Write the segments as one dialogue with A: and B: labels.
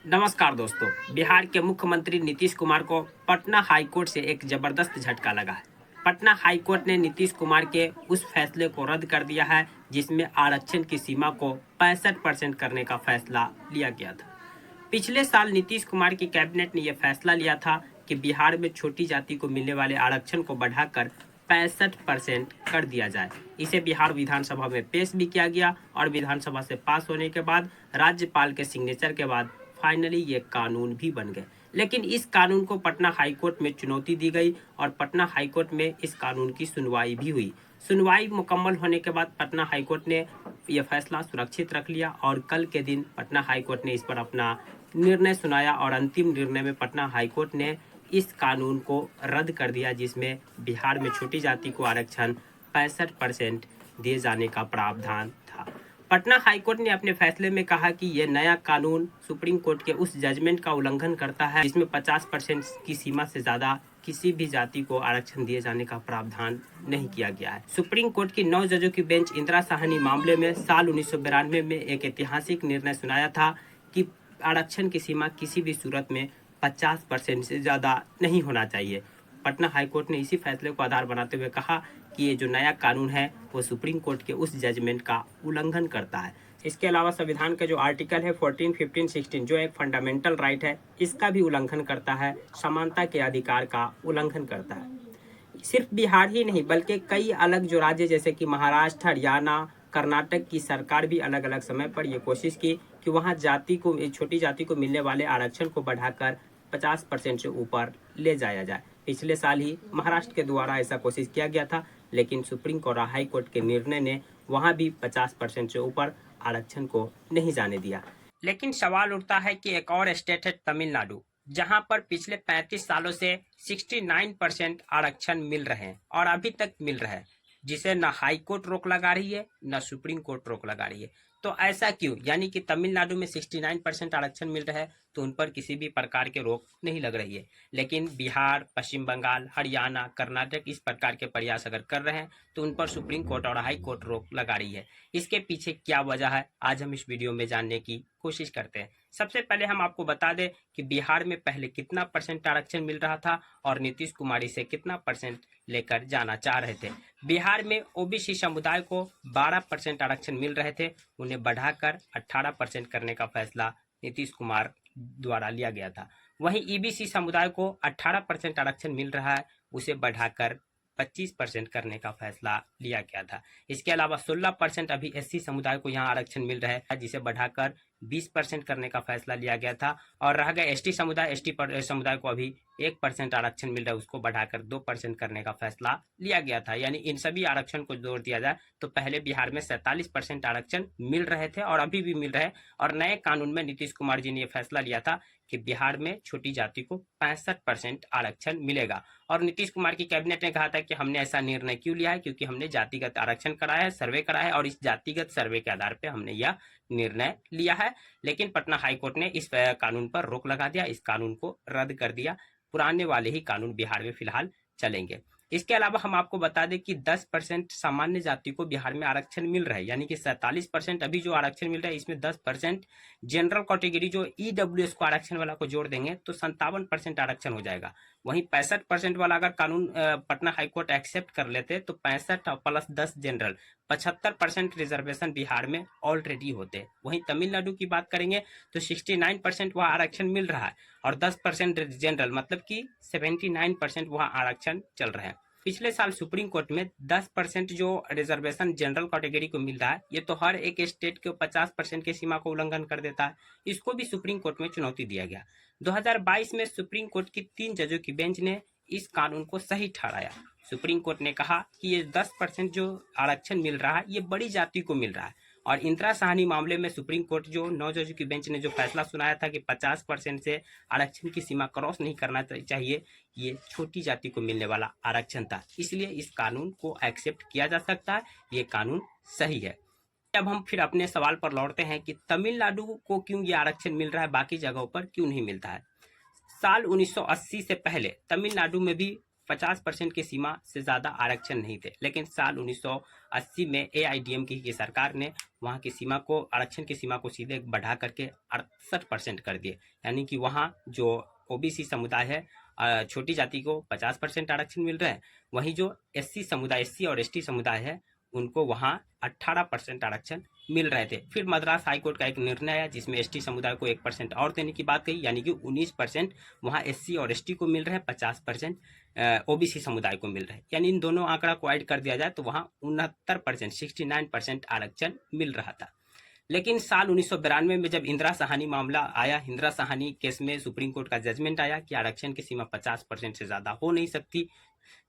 A: नमस्कार दोस्तों। बिहार के मुख्यमंत्री नीतीश कुमार को पटना हाईकोर्ट से एक जबरदस्त झटका लगा है। पटना हाईकोर्ट ने नीतीश कुमार के उस फैसले को रद्द कर दिया है जिसमें आरक्षण की सीमा को 65% करने का फैसला लिया गया था। पिछले साल नीतीश कुमार की कैबिनेट ने यह फैसला लिया था कि बिहार में छोटी जाति को मिलने वाले आरक्षण को बढ़ाकर 65% कर दिया जाए। इसे बिहार विधानसभा में पेश भी किया गया और विधानसभा से पास होने के बाद राज्यपाल के सिग्नेचर के बाद फाइनली ये कानून भी बन गए। लेकिन इस कानून को पटना हाईकोर्ट में चुनौती दी गई और पटना हाईकोर्ट में इस कानून की सुनवाई भी हुई। सुनवाई मुकम्मल होने के बाद पटना हाईकोर्ट ने यह फैसला सुरक्षित रख लिया और कल के दिन पटना हाईकोर्ट ने इस पर अपना निर्णय सुनाया और अंतिम निर्णय में पटना हाईकोर्ट ने इस कानून को रद्द कर दिया जिसमें बिहार में छोटी जाति को आरक्षण 65% दिए जाने का प्रावधान था। पटना हाईकोर्ट ने अपने फैसले में कहा कि यह नया कानून सुप्रीम कोर्ट के उस जजमेंट का उल्लंघन करता है जिसमें 50% की सीमा से ज्यादा किसी भी जाति को आरक्षण दिए जाने का प्रावधान नहीं किया गया है। सुप्रीम कोर्ट की 9 जजों की बेंच इंदिरा साहनी मामले में साल 1992 में एक ऐतिहासिक निर्णय सुनाया था कि आरक्षण की सीमा किसी भी सूरत में 50% से ज्यादा नहीं होना चाहिए। पटना हाईकोर्ट ने इसी फैसले को आधार बनाते हुए कहा कि ये जो नया कानून है वो सुप्रीम कोर्ट के उस जजमेंट का उल्लंघन करता है। इसके अलावा संविधान के जो आर्टिकल है 14, 15, 16 जो एक फंडामेंटल राइट है इसका भी उल्लंघन करता है, समानता के अधिकार का उल्लंघन करता है। सिर्फ बिहार ही नहीं बल्कि कई अलग जो राज्य जैसे कि महाराष्ट्र, हरियाणा, कर्नाटक की सरकार भी अलग अलग समय पर यह कोशिश की कि वहाँ जाति को, छोटी जाति को मिलने वाले आरक्षण को बढ़ाकर 50% से ऊपर ले जाया जाए। पिछले साल ही महाराष्ट्र के द्वारा ऐसा कोशिश किया गया था लेकिन सुप्रीम कोर्ट और हाई कोर्ट के निर्णय ने वहाँ भी 50% से ऊपर आरक्षण को नहीं जाने दिया। लेकिन सवाल उठता है कि एक और स्टेट है तमिलनाडु, जहां पर पिछले 35 सालों से 69% आरक्षण मिल रहे हैं और अभी तक मिल रहा है, जिसे न हाई कोर्ट रोक लगा रही है न सुप्रीम कोर्ट रोक लगा रही है। तो ऐसा क्यों? यानी कि तमिलनाडु में 69% आरक्षण मिल रहा है तो उन पर किसी भी प्रकार के रोक नहीं लग रही है, लेकिन बिहार, पश्चिम बंगाल, हरियाणा, कर्नाटक इस प्रकार के प्रयास अगर कर रहे हैं तो उन पर सुप्रीम कोर्ट और हाई कोर्ट रोक लगा रही है। इसके पीछे क्या वजह है, आज हम इस वीडियो में जानने की कोशिश करते हैं। सबसे पहले हम आपको बता दें कि बिहार में पहले कितना परसेंट आरक्षण मिल रहा था और नीतीश कुमार इसे कितना परसेंट लेकर जाना चाह रहे थे। बिहार में ओबीसी समुदाय को 12% आरक्षण मिल रहे थे, उन्हें बढ़ाकर 18% करने का फैसला नीतीश कुमार द्वारा लिया गया था। वहीं ईबीसी समुदाय को 18% आरक्षण मिल रहा है, उसे बढ़ाकर 25% करने का फैसला लिया गया था। इसके अलावा 16% अभी एससी समुदाय को यहाँ आरक्षण मिल रहा है, जिसे बढ़ाकर 20% करने का फैसला लिया गया था। और रह गए एसटी समुदाय, एसटी समुदाय को अभी 1% आरक्षण मिल रहा है, उसको बढ़ाकर 2% करने का फैसला लिया गया था। यानी इन सभी आरक्षण को जोड़ दिया जाए तो पहले बिहार में 47% आरक्षण मिल रहे थे और अभी भी मिल रहे हैं। और नए कानून में नीतीश कुमार जी ने यह फैसला लिया था कि बिहार में छोटी जाति को 65% आरक्षण मिलेगा। और नीतीश कुमार की कैबिनेट ने कहा था कि हमने ऐसा निर्णय क्यों लिया है, क्योंकि हमने जातिगत आरक्षण कराया है, सर्वे कराया है और इस जातिगत सर्वे के आधार पर हमने यह निर्णय लिया है। लेकिन पटना हाईकोर्ट ने इस कानून पर रोक लगा दिया, इस कानून को रद्द कर दिया। पुराने वाले ही कानून बिहार में फिलहाल चलेंगे। इसके अलावा हम आपको बता दें कि 10% सामान्य जाति को बिहार में आरक्षण मिल रहा है, यानी कि 47% अभी जो आरक्षण मिल रहा है इसमें 10% जनरल कैटेगरी जो ईडब्ल्यूएस को आरक्षण वाला को जोड़ देंगे तो 57% आरक्षण हो जाएगा। वहीं 65% वाला अगर कानून पटना हाईकोर्ट एक्सेप्ट कर लेते तो 65 प्लस 10 जनरल 75% रिजर्वेशन बिहार में ऑलरेडी होते। वहीं तमिलनाडु की बात करेंगे तो 69% वहाँ आरक्षण मिल रहा है और 10% जनरल, मतलब कि 79% वहाँ आरक्षण चल रहा है। पिछले साल सुप्रीम कोर्ट में 10% जो रिजर्वेशन जनरल कैटेगरी को मिल रहा है, ये तो हर एक स्टेट के 50% की सीमा को उल्लंघन कर देता है। इसको भी सुप्रीम कोर्ट में चुनौती दिया गया। 2022 में सुप्रीम कोर्ट की 3 जजों की बेंच ने इस कानून को सही ठहराया। सुप्रीम कोर्ट ने कहा कि ये 10% जो आरक्षण मिल रहा है ये बड़ी जाति को मिल रहा है। और इंदिरा साहनी मामले में सुप्रीम कोर्ट जो 9 जजों की बेंच ने जो फैसला सुनाया था कि 50% से आरक्षण की सीमा क्रॉस नहीं करना चाहिए, ये छोटी जाति को मिलने वाला आरक्षण था, इसलिए इस कानून को एक्सेप्ट किया जा सकता है, ये कानून सही है। अब हम फिर अपने सवाल पर लौटते हैं कि तमिलनाडु को क्यों ये आरक्षण मिल रहा है, बाकी जगहों पर क्यों नहीं मिलता है। साल 1980 से पहले तमिलनाडु में भी 50% की सीमा से ज़्यादा आरक्षण नहीं थे, लेकिन साल 1980 में एआईडीएमके की सरकार ने वहाँ की सीमा को, आरक्षण की सीमा को सीधे बढ़ा करके 68% कर दिए। यानी कि वहाँ जो ओबीसी समुदाय है, छोटी जाति को 50% आरक्षण मिल रहा है, वहीं जो एससी समुदाय, एससी और एसटी समुदाय है, उनको वहाँ 18% आरक्षण मिल रहे थे। फिर मद्रास हाईकोर्ट का एक निर्णय आया जिसमें एसटी समुदाय को 1% और देने की बात कही, यानी कि 19% वहाँ एससी और एसटी को मिल रहे हैं, 50% ओबीसी समुदाय को मिल रहे हैं। यानी इन दोनों आंकड़ा को ऐड कर दिया जाए तो वहाँ 69%, 69% आरक्षण मिल रहा था। लेकिन साल 1992 में जब इंदिरा साहनी मामला आया, इंदिरा साहनी केस में सुप्रीम कोर्ट का जजमेंट आया कि आरक्षण की सीमा 50% से ज्यादा हो नहीं सकती।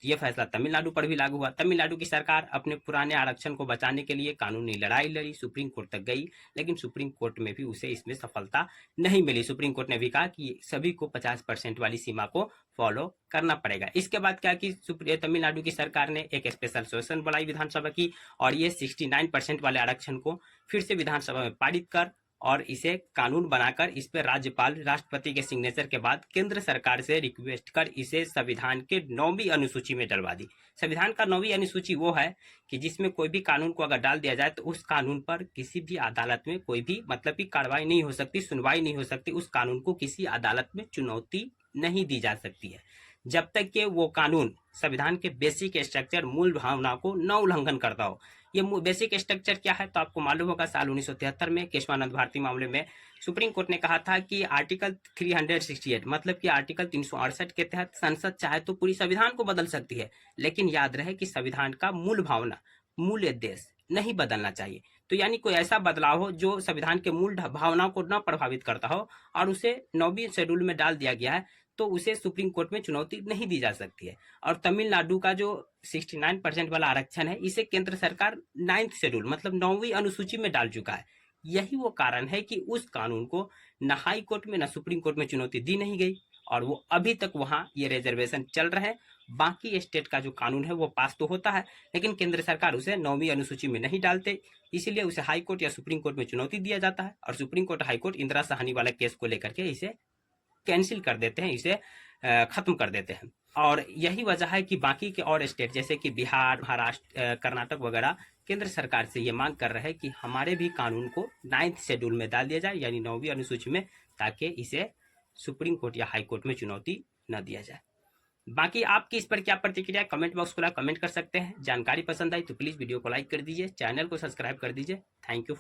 A: यह फैसला तमिलनाडु पर भी लागू हुआ। तमिलनाडु की सरकार अपने पुराने आरक्षण को बचाने के लिए कानूनी लड़ाई लड़ी, सुप्रीम कोर्ट तक गई, लेकिन सुप्रीम कोर्ट में भी उसे इसमें सफलता नहीं मिली। सुप्रीम कोर्ट ने भी कहा कि सभी को 50% वाली सीमा को फॉलो करना पड़ेगा। इसके बाद क्या कि तमिलनाडु की सरकार ने एक स्पेशल सेशन बुलाई विधानसभा की, और ये 69% वाले आरक्षण को फिर से विधानसभा में पारित कर और इसे कानून बनाकर इस पर राज्यपाल, राष्ट्रपति के सिग्नेचर के बाद केंद्र सरकार से रिक्वेस्ट कर इसे संविधान के 9वीं अनुसूची में डलवा दी। संविधान का 9वीं अनुसूची वो है कि जिसमें कोई भी कानून को अगर डाल दिया जाए तो उस कानून पर किसी भी अदालत में कोई भी मतलब की कार्रवाई नहीं हो सकती, सुनवाई नहीं हो सकती, उस कानून को किसी अदालत में चुनौती नहीं दी जा सकती है जब तक कि वो कानून संविधान के बेसिक स्ट्रक्चर, मूल भावना को न उल्लंघन करता हो। ये बेसिक स्ट्रक्चर क्या है तो आपको मालूम होगा, साल 1973 में केशवानंद भारती मामले में सुप्रीम कोर्ट ने कहा था कि आर्टिकल 368 मतलब कि आर्टिकल 368 के तहत संसद चाहे तो पूरी संविधान को बदल सकती है, लेकिन याद रहे कि संविधान का मूल भावना, मूल उद्देश्य नहीं बदलना चाहिए। तो यानी कोई ऐसा बदलाव हो जो संविधान के मूल भावना को न प्रभावित करता हो और उसे 9वीं शेड्यूल में डाल दिया गया है, तो उसे सुप्रीम कोर्ट में चुनौती नहीं दी जा सकती है। और तमिलनाडु का जो 69% वाला आरक्षण है, इसे केंद्र सरकार 9th शेड्यूल मतलब 9वीं अनुसूची में डाल चुका है। यही वो कारण है कि उस कानून को न हाई कोर्ट में न सुप्रीम कोर्ट में चुनौती दी नहीं गई और वो अभी तक वहां ये रिजर्वेशन चल रहा है। बाकी स्टेट का जो कानून है वो पास तो होता है, लेकिन केंद्र सरकार उसे 9वीं अनुसूची में नहीं डालते, इसीलिए उसे हाई कोर्ट या सुप्रीम कोर्ट में चुनौती दिया जाता है और supreme court, high court Indira Sahni वाला केस को लेकर के इसे कैंसिल कर देते हैं, इसे खत्म कर देते हैं। और यही वजह है कि बाकी के और स्टेट जैसे कि बिहार, महाराष्ट्र, कर्नाटक वगैरह केंद्र सरकार से ये मांग कर रहे हैं कि हमारे भी कानून को 9th शेड्यूल में डाल दिया जाए, यानी 9वीं अनुसूची में, ताकि इसे सुप्रीम कोर्ट या हाई कोर्ट में चुनौती न दिया जाए। बाकी आपकी इस पर क्या प्रतिक्रिया, कमेंट बॉक्स खुला, कमेंट कर सकते हैं। जानकारी पसंद आई तो प्लीज वीडियो को लाइक कर दीजिए, चैनल को सब्सक्राइब कर दीजिए। Thank you.